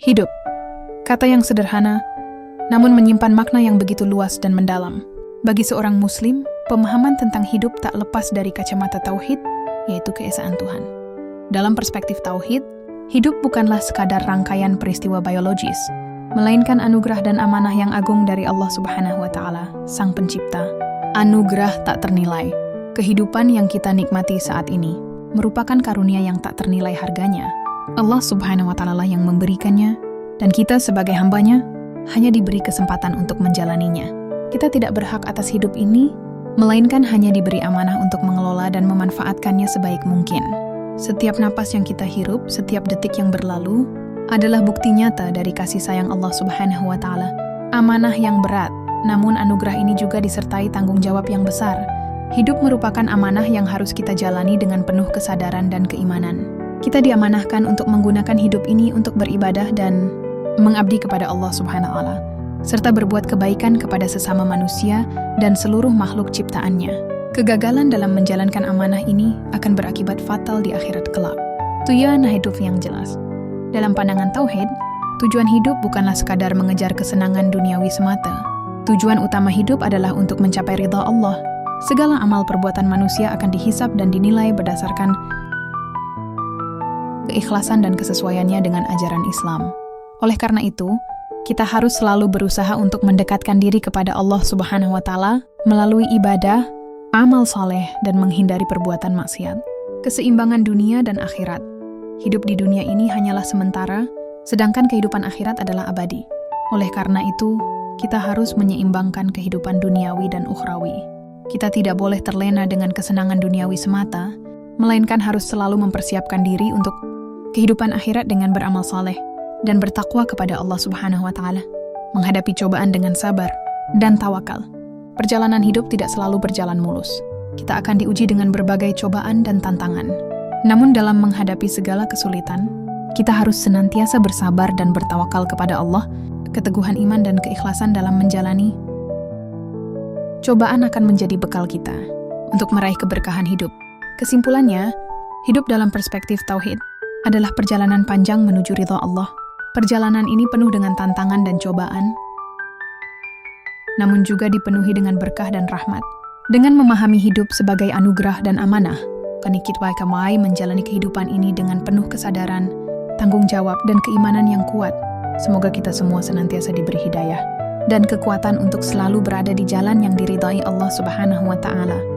Hidup, kata yang sederhana, namun menyimpan makna yang begitu luas dan mendalam. Bagi seorang Muslim, pemahaman tentang hidup tak lepas dari kacamata tauhid, yaitu keesaan Tuhan. Dalam perspektif tauhid, hidup bukanlah sekadar rangkaian peristiwa biologis, melainkan anugerah dan amanah yang agung dari Allah Subhanahu wa Ta'ala, Sang Pencipta. Anugerah tak ternilai. Kehidupan yang kita nikmati saat ini merupakan karunia yang tak ternilai harganya. Allah Subhanahu wa Ta'ala yang memberikannya, dan kita sebagai hambanya hanya diberi kesempatan untuk menjalaninya. Kita tidak berhak atas hidup ini, melainkan hanya diberi amanah untuk mengelola dan memanfaatkannya sebaik mungkin. Setiap napas yang kita hirup, setiap detik yang berlalu, adalah bukti nyata dari kasih sayang Allah Subhanahu wa Ta'ala. Amanah yang berat, namun anugerah ini juga disertai tanggung jawab yang besar. Hidup merupakan amanah yang harus kita jalani dengan penuh kesadaran dan keimanan. Kita diamanahkan untuk menggunakan hidup ini untuk beribadah dan mengabdi kepada Allah Subhanahu wa Ta'ala, serta berbuat kebaikan kepada sesama manusia dan seluruh makhluk ciptaannya. Kegagalan dalam menjalankan amanah ini akan berakibat fatal di akhirat kelak. Tujuan hidup yang jelas. Dalam pandangan tauhid, tujuan hidup bukanlah sekadar mengejar kesenangan duniawi semata. Tujuan utama hidup adalah untuk mencapai ridha Allah. Segala amal perbuatan manusia akan dihisab dan dinilai berdasarkan keikhlasan dan kesesuaiannya dengan ajaran Islam. Oleh karena itu, kita harus selalu berusaha untuk mendekatkan diri kepada Allah Subhanahu wa Ta'ala melalui ibadah, amal saleh, dan menghindari perbuatan maksiat. Keseimbangan dunia dan akhirat. Hidup di dunia ini hanyalah sementara, sedangkan kehidupan akhirat adalah abadi. Oleh karena itu, kita harus menyeimbangkan kehidupan duniawi dan ukhrawi. Kita tidak boleh terlena dengan kesenangan duniawi semata, melainkan harus selalu mempersiapkan diri untuk kehidupan akhirat dengan beramal saleh dan bertakwa kepada Allah Subhanahu wa Ta'ala, menghadapi cobaan dengan sabar dan tawakal. Perjalanan hidup tidak selalu berjalan mulus. Kita akan diuji dengan berbagai cobaan dan tantangan. Namun dalam menghadapi segala kesulitan, kita harus senantiasa bersabar dan bertawakal kepada Allah. Keteguhan iman dan keikhlasan dalam menjalani cobaan akan menjadi bekal kita untuk meraih keberkahan hidup. Kesimpulannya, hidup dalam perspektif tauhid adalah perjalanan panjang menuju ridha Allah. Perjalanan ini penuh dengan tantangan dan cobaan, namun juga dipenuhi dengan berkah dan rahmat. Dengan memahami hidup sebagai anugerah dan amanah, kita menjalani kehidupan ini dengan penuh kesadaran, tanggung jawab, dan keimanan yang kuat. Semoga kita semua senantiasa diberi hidayah dan kekuatan untuk selalu berada di jalan yang diridhai Allah Subhanahu wa Ta'ala.